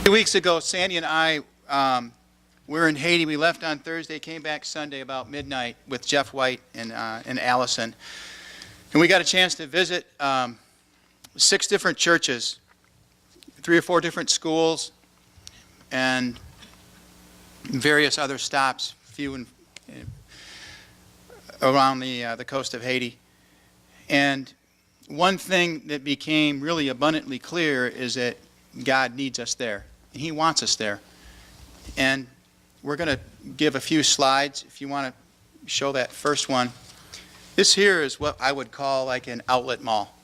2 weeks ago, Sandy and I were in Haiti. We left on Thursday, came back Sunday about midnight with Jeff White and Allison. And we got a chance to visit 6 different churches, 3 or 4 different schools, and various other stops, few around the coast of Haiti. And one thing that became really abundantly clear is that God needs us there, and He wants us there. And we're going to give a few slides. If you want to show that first one. This here is what I would call like an outlet mall.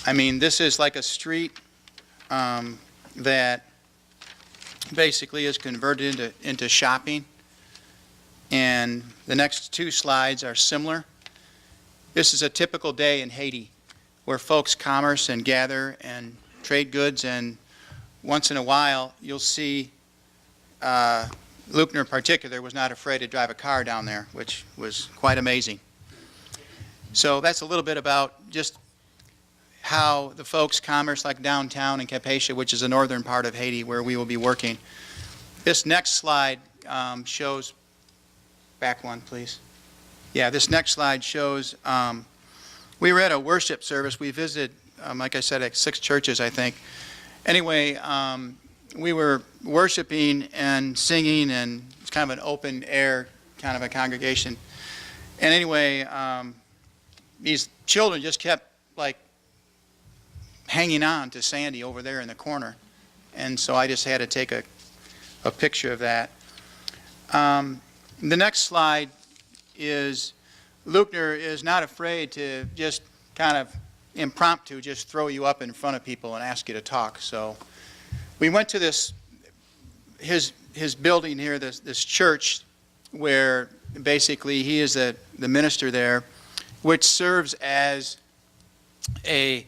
I mean, this is like a street that basically is converted into shopping. And the next 2 slides are similar. This is a typical day in Haiti where folks commerce and gather and trade goods, and once in a while you'll see Luckner in particular was not afraid to drive a car down there, which was quite amazing. So that's a little bit about just how the folks commerce, like downtown in Campeche, which is the northern part of Haiti where we will be working. This next slide shows, back one please. Yeah, this next slide shows, we were at a worship service. We visited, like I said, at 6 churches, I think. Anyway, we were worshiping and singing, and it's kind of an open air kind of a congregation. And anyway, these children just kept like hanging on to Sandy over there in the corner. And so I just had to take a picture of that. The next slide is Luckner is not afraid to just kind of impromptu just throw you up in front of people and ask you to talk. So we went to his building here, this church, where basically he is the minister there, which serves as a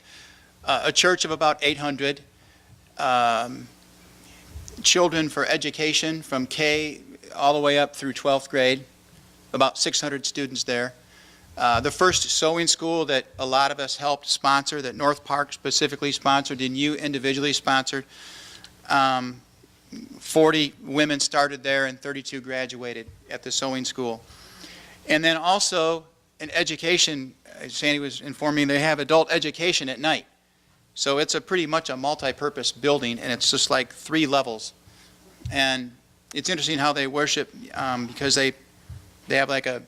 church of about 800 children for education from K all the way up through 12th grade, about 600 students there. The first sewing school that a lot of us helped sponsor, that North Park specifically sponsored and you individually sponsored. 40 women started there and 32 graduated at the sewing school. And then also an education, Sandy was informing me, they have adult education at night. So it's pretty much a multi-purpose building, and it's just like 3 levels. And it's interesting how they worship because they have like a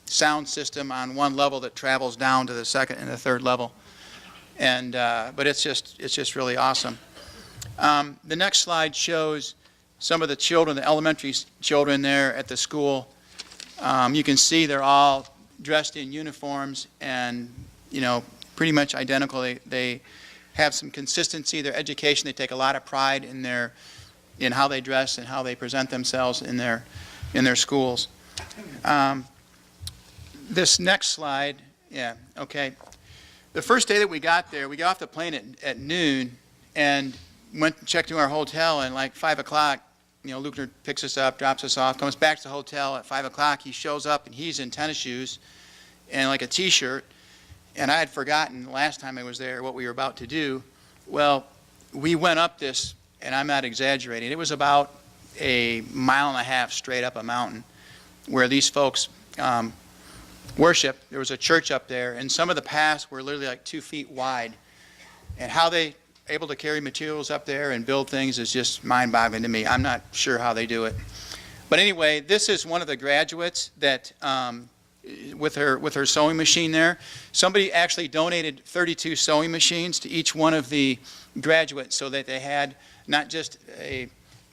sound system on one level that travels down to the 2nd and the 3rd level. And but it's just really awesome. The next slide shows some of the children, the elementary children there at the school. You can see they're all dressed in uniforms and, you know, pretty much identical. They have some consistency. Their education, they take a lot of pride in how they dress and how they present themselves in their schools. This next slide, yeah, okay. The first day that we got there, we got off the plane at noon and went and checked into our hotel, and like 5 o'clock, you know, Luckner picks us up, drops us off, comes back to the hotel at 5 o'clock. He shows up and he's in tennis shoes and like a t-shirt, and I had forgotten the last time I was there what we were about to do. Well, we went up this, and I'm not exaggerating, it was about a 1.5 miles straight up a mountain where these folks worship. There was a church up there, and some of the paths were literally like 2 feet wide. And how they able to carry materials up there and build things is just mind-boggling to me. I'm not sure how they do it. But anyway, this is one of the graduates that, with her sewing machine there. Somebody actually donated 32 sewing machines to each one of the graduates so that they had not just a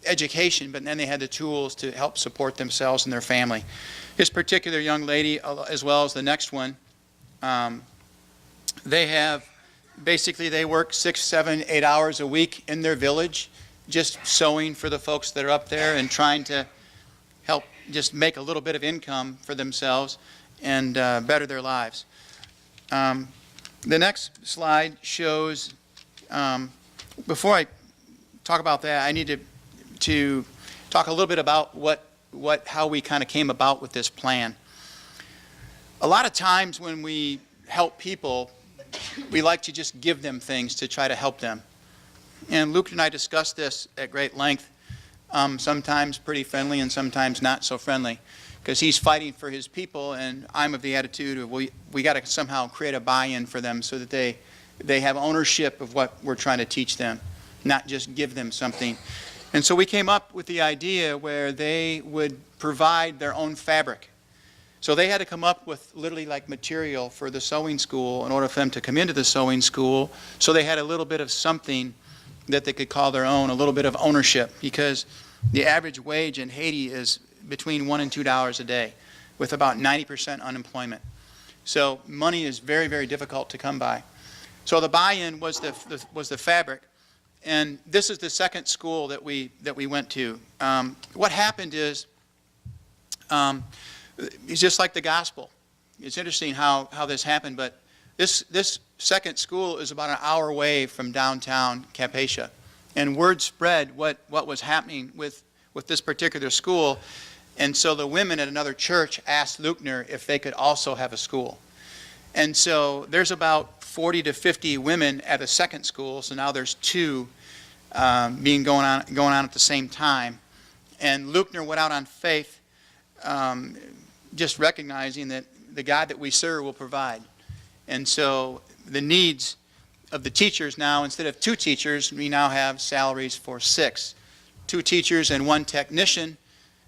education, but then they had the tools to help support themselves and their family. This particular young lady, as well as the next one, they have, basically they work 6, 7, 8 hours a week in their village, just sewing for the folks that are up there and trying to help just make a little bit of income for themselves and better their lives. The next slide shows, before I talk about that, I need to talk a little bit about how we kind of came about with this plan. A lot of times when we help people, we like to just give them things to try to help them. And Luke and I discussed this at great length, sometimes pretty friendly and sometimes not so friendly, because he's fighting for his people, and I'm of the attitude of we got to somehow create a buy-in for them so that they have ownership of what we're trying to teach them, not just give them something. And so we came up with the idea where they would provide their own fabric. So they had to come up with literally like material for the sewing school in order for them to come into the sewing school, so they had a little bit of something that they could call their own, a little bit of ownership, because the average wage in Haiti is between $1 and $2 a day, with about 90% unemployment. So money is very, very difficult to come by. So the buy-in was the fabric. And this is the second school that we went to. What happened is, it's just like the gospel. It's interesting how this happened, but this second school is about an hour away from downtown Campeche. And word spread what was happening with this particular school. And so the women at another church asked Luckner if they could also have a school. And so there's about 40 to 50 women at a second school, so now there's two going on at the same time. And Luckner went out on faith, just recognizing that the God that we serve will provide. And so the needs of the teachers now, instead of 2 teachers, we now have salaries for 6. 2 teachers and 1 technician.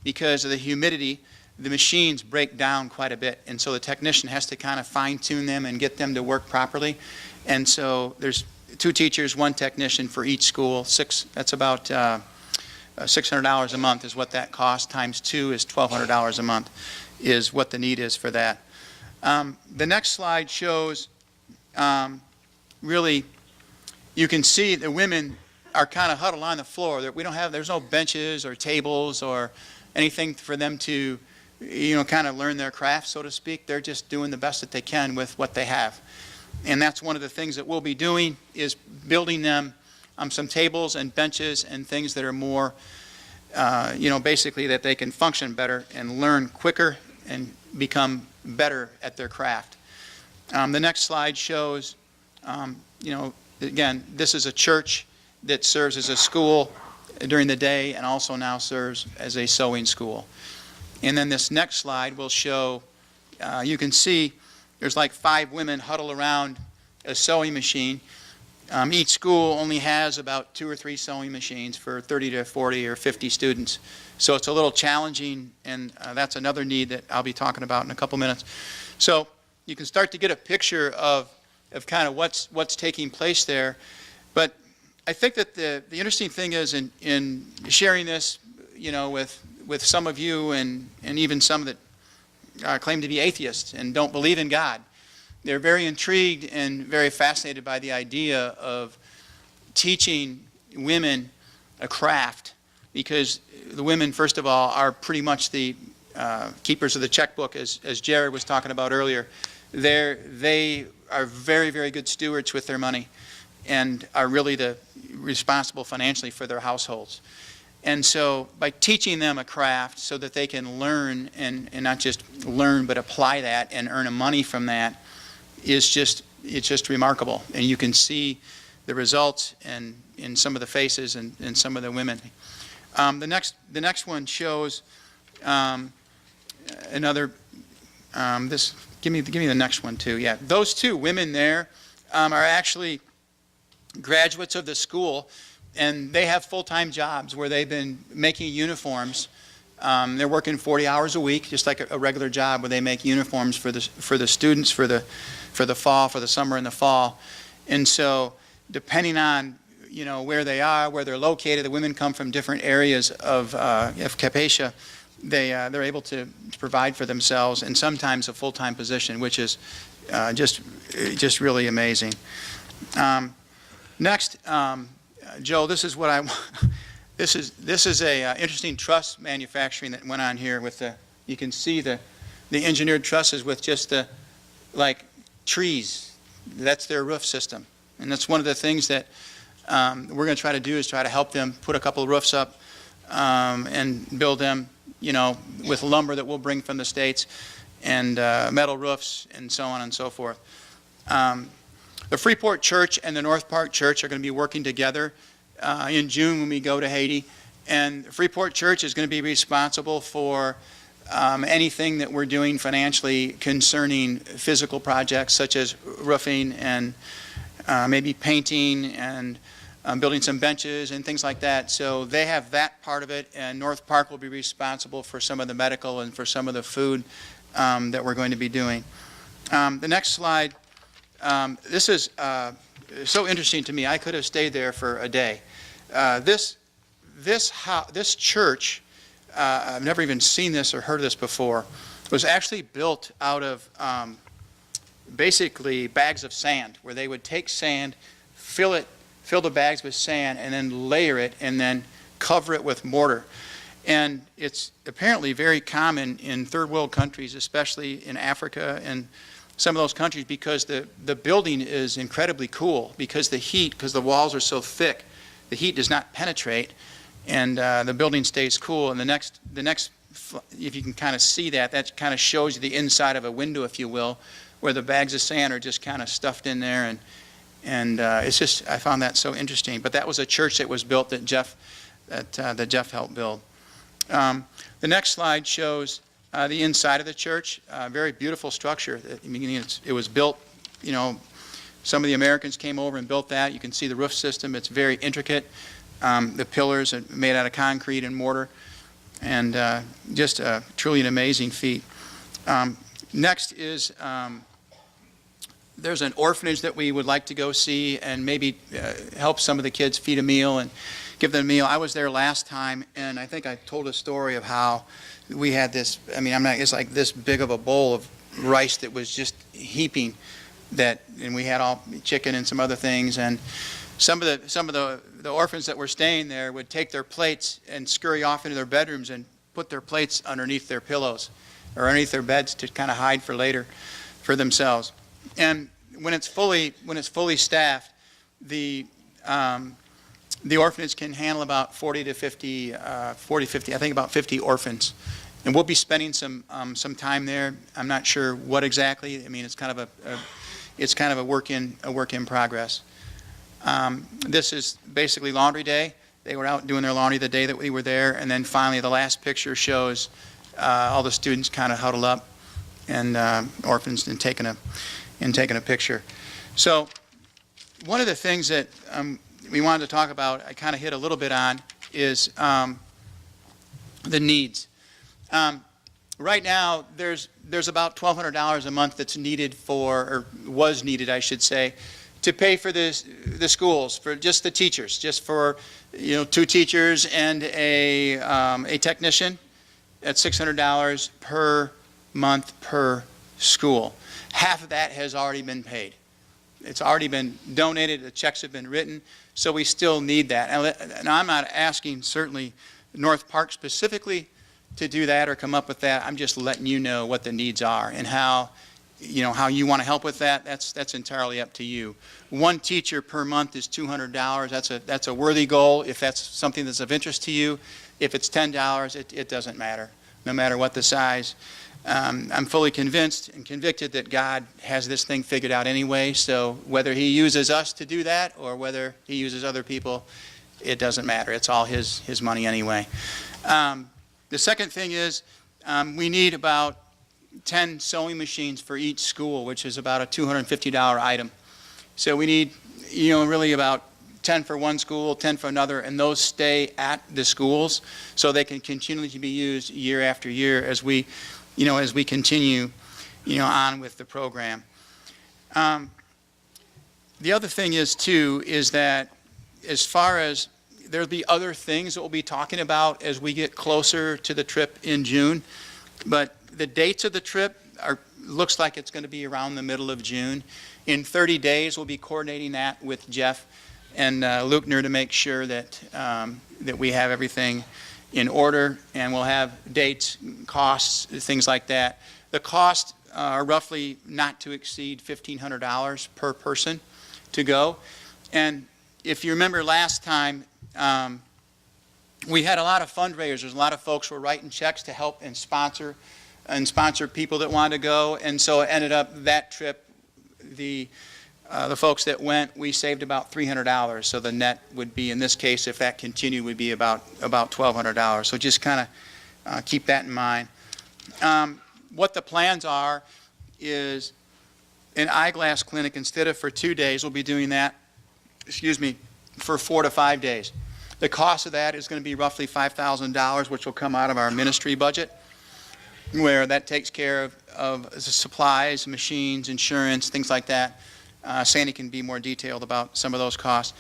Because of the humidity, the machines break down quite a bit, and so the technician has to kind of fine-tune them and get them to work properly. And so there's 2 teachers, 1 technician for each school. That's about $600 a month is what that costs. Times 2 is $1,200 a month is what the need is for that. The next slide shows really, you can see the women are kind of huddled on the floor. There's no benches or tables or anything for them to, kind of learn their craft, so to speak. They're just doing the best that they can with what they have. And that's one of the things that we'll be doing, is building them some tables and benches and things that are more, basically that they can function better and learn quicker and become better at their craft. The next slide shows, again, this is a church that serves as a school during the day and also now serves as a sewing school. And then this next slide will show, you can see there's like 5 women huddled around a sewing machine. Each school only has about 2 or 3 sewing machines for 30 to 40 or 50 students. So it's a little challenging, and that's another need that I'll be talking about in a couple minutes. So you can start to get a picture of kind of what's taking place there. But I think that the interesting thing is in sharing this, with some of you and even some that claim to be atheists and don't believe in God, they're very intrigued and very fascinated by the idea of teaching women a craft, because the women, first of all, are pretty much the keepers of the checkbook, as Jared was talking about earlier. They are very, very good stewards with their money and are really responsible financially for their households. And so by teaching them a craft so that they can learn and not just learn but apply that and earn money from that, it's just remarkable. And you can see the results in some of the faces and some of the women. The next one shows another. Give me the next one too. Yeah, those 2 women there are actually graduates of the school, and they have full-time jobs where they've been making uniforms. They're working 40 hours a week, just like a regular job, where they make uniforms for the students for the fall, for the summer and the fall. And so, depending on where they are, where they're located, the women come from different areas of Campeche. They're able to provide for themselves, and sometimes a full-time position, which is just really amazing. Next, Joe, this is what this is a interesting truss manufacturing that went on here with you can see the engineered trusses with just the trees. That's their roof system, and that's one of the things that we're going to try to do, is try to help them put a couple of roofs up and build them, with lumber that we'll bring from the States, and metal roofs and so on and so forth. The Freeport Church and the North Park Church are going to be working together in June when we go to Haiti. And Freeport Church is going to be responsible for anything that we're doing financially concerning physical projects such as roofing and maybe painting and building some benches and things like that. So they have that part of it, and North Park will be responsible for some of the medical and for some of the food that we're going to be doing. The next slide, this is so interesting to me. I could have stayed there for a day. This church, I've never even seen this or heard of this before, was actually built out of basically bags of sand, where they would take sand, fill the bags with sand, and then layer it and then cover it with mortar. And it's apparently very common in third world countries, especially in Africa and some of those countries, because the building is incredibly cool, because the walls are so thick, the heat does not penetrate, and the building stays cool. And the next, if you can kind of see that kind of shows you the inside of a window, if you will, where the bags of sand are just kind of stuffed in there, and it's just, I found that so interesting. But that was a church that was built that Jeff helped build. The next slide shows the inside of the church. Very beautiful structure. I mean, it was built, some of the Americans came over and built that. You can see the roof system. It's very intricate. The pillars are made out of concrete and mortar, and just truly an amazing feat. Next is there's an orphanage that we would like to go see and maybe help some of the kids, feed a meal and give them a meal. I was there last time, and I think I told a story of how we had this, it's like this big of a bowl of rice that was just heaping and we had all chicken and some other things, and some of the orphans that were staying there would take their plates and scurry off into their bedrooms and put their plates underneath their pillows or underneath their beds to kind of hide for later for themselves. And when it's fully staffed, the orphanage can handle about 40 to 50, I think about 50 orphans. And we'll be spending some time there. I'm not sure what exactly. I mean, it's kind of a work in progress. This is basically laundry day. They were out doing their laundry the day that we were there, and then finally the last picture shows all the students kind of huddled up and orphans and taking a picture. So one of the things that we wanted to talk about, I kind of hit a little bit on, is the needs. Right now, there's about $1,200 a month that's needed or was needed, I should say, to pay for the schools, for just the teachers, just for 2 teachers and a technician at $600 per month per school. Half of that has already been paid. It's already been donated. The checks have been written, so we still need that. And I'm not asking certainly North Park specifically to do that or come up with that. I'm just letting you know what the needs are and how you want to help with that. That's entirely up to you. 1 teacher per month is $200. That's a worthy goal if that's something that's of interest to you. If it's $10, it doesn't matter, no matter what the size. I'm fully convinced and convicted that God has this thing figured out anyway, so whether he uses us to do that or whether he uses other people, it doesn't matter. It's all his money anyway. The second thing is we need about 10 sewing machines for each school, which is about a $250 item. So we need, really about 10 for one school, 10 for another, and those stay at the schools so they can continually be used year after year as we continue, on with the program. The other thing is that as far as there'll be other things that we'll be talking about as we get closer to the trip in June, but the dates of the trip looks like it's going to be around the middle of June. In 30 days, we'll be coordinating that with Jeff and Luckner to make sure that we have everything in order, and we'll have dates, costs, things like that. The costs are roughly not to exceed $1,500 per person to go. And if you remember last time, we had a lot of fundraisers. A lot of folks were writing checks to help and sponsor people that wanted to go, and so it ended up that trip, the the folks that went, we saved about $300. So the net would be, in this case, if that continued, would be about $1,200. So just kind of keep that in mind. What the plans are is an eyeglass clinic. Instead of for 2 days, we'll be doing that, for 4 to 5 days. The cost of that is going to be roughly $5,000, which will come out of our ministry budget, where that takes care of the supplies, machines, insurance, things like that. Sandy can be more detailed about some of those costs.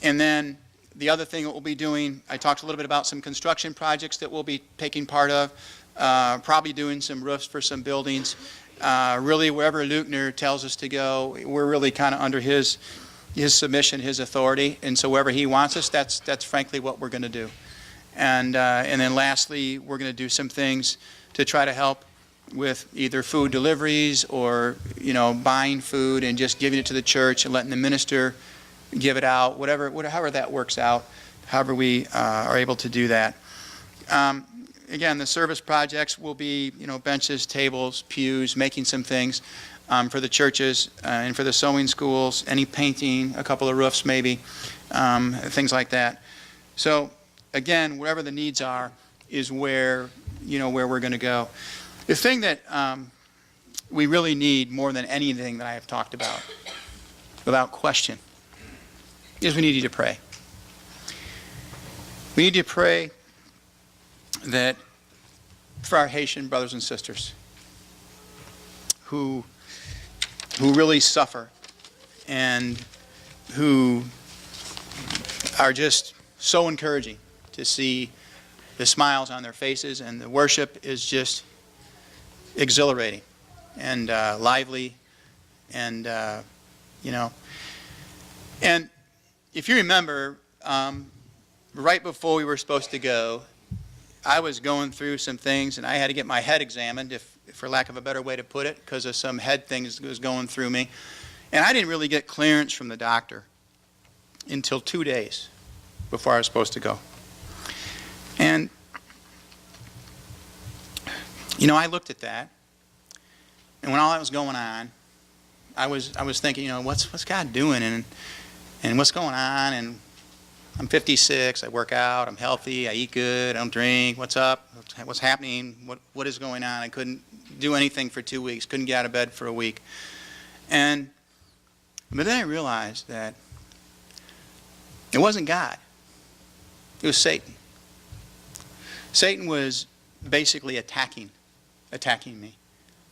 And then the other thing that we'll be doing, I talked a little bit about some construction projects that we'll be taking part of, probably doing some roofs for some buildings. Really, wherever Luckner tells us to go, we're really kind of under his submission, his authority. And so wherever he wants us, that's frankly what we're going to do. And then lastly, we're going to do some things to try to help with either food deliveries or, buying food and just giving it to the church and letting the minister give it out, however that works out, however we are able to do that. Again, the service projects will be, benches, tables, pews, making some things for the churches and for the sewing schools, any painting, a couple of roofs maybe, things like that. So again, wherever the needs are is where we're going to go. The thing that we really need more than anything that I have talked about, without question, is we need you to pray. We need to pray that for our Haitian brothers and sisters who really suffer and who are just so encouraging to see the smiles on their faces, and the worship is just exhilarating and lively, and and if you remember, right before we were supposed to go, I was going through some things, and I had to get my head examined, if for lack of a better way to put it, because of some head things that was going through me. And I didn't really get clearance from the doctor until 2 days before I was supposed to go. And, I looked at that, and when all that was going on, I was thinking, what's God doing, and what's going on, and I'm 56, I work out, I'm healthy, I eat good, I don't drink, what's up, what's happening, what is going on? I couldn't do anything for 2 weeks, couldn't get out of bed for a week. But then I realized that it wasn't God, it was Satan. Satan was basically attacking me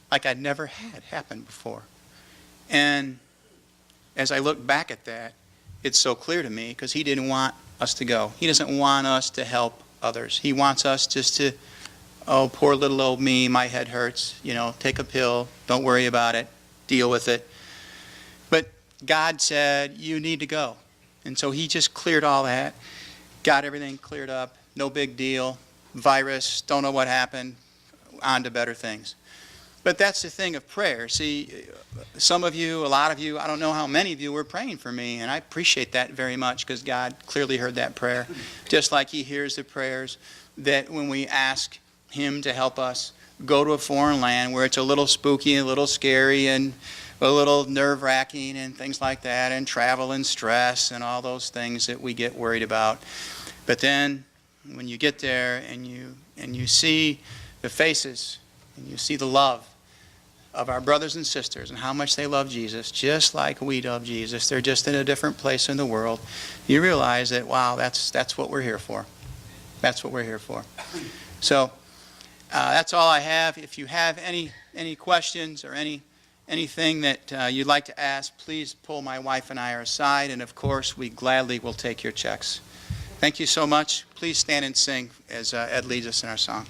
like I'd never had happen before. And as I look back at that, it's so clear to me, because he didn't want us to go. He doesn't want us to help others. He wants us just to, oh, poor little old me, my head hurts, take a pill, don't worry about it, deal with it. But God said, you need to go. And so he just cleared all that, got everything cleared up, no big deal, virus, don't know what happened, on to better things. But that's the thing of prayer. See, some of you, a lot of you, I don't know how many of you were praying for me, and I appreciate that very much, because God clearly heard that prayer, just like he hears the prayers that when we ask him to help us go to a foreign land where it's a little spooky, a little scary, and a little nerve-wracking, and things like that, and travel and stress and all those things that we get worried about. But then when you get there and you see the faces, and you see the love of our brothers and sisters and how much they love Jesus, just like we love Jesus. They're just in a different place in the world. You realize that, wow, that's what we're here for. That's what we're here for. So that's all I have. If you have any questions or anything that you'd like to ask, please pull my wife and I aside, and of course we gladly will take your checks. Thank you so much. Please stand and sing as Ed leads us in our song.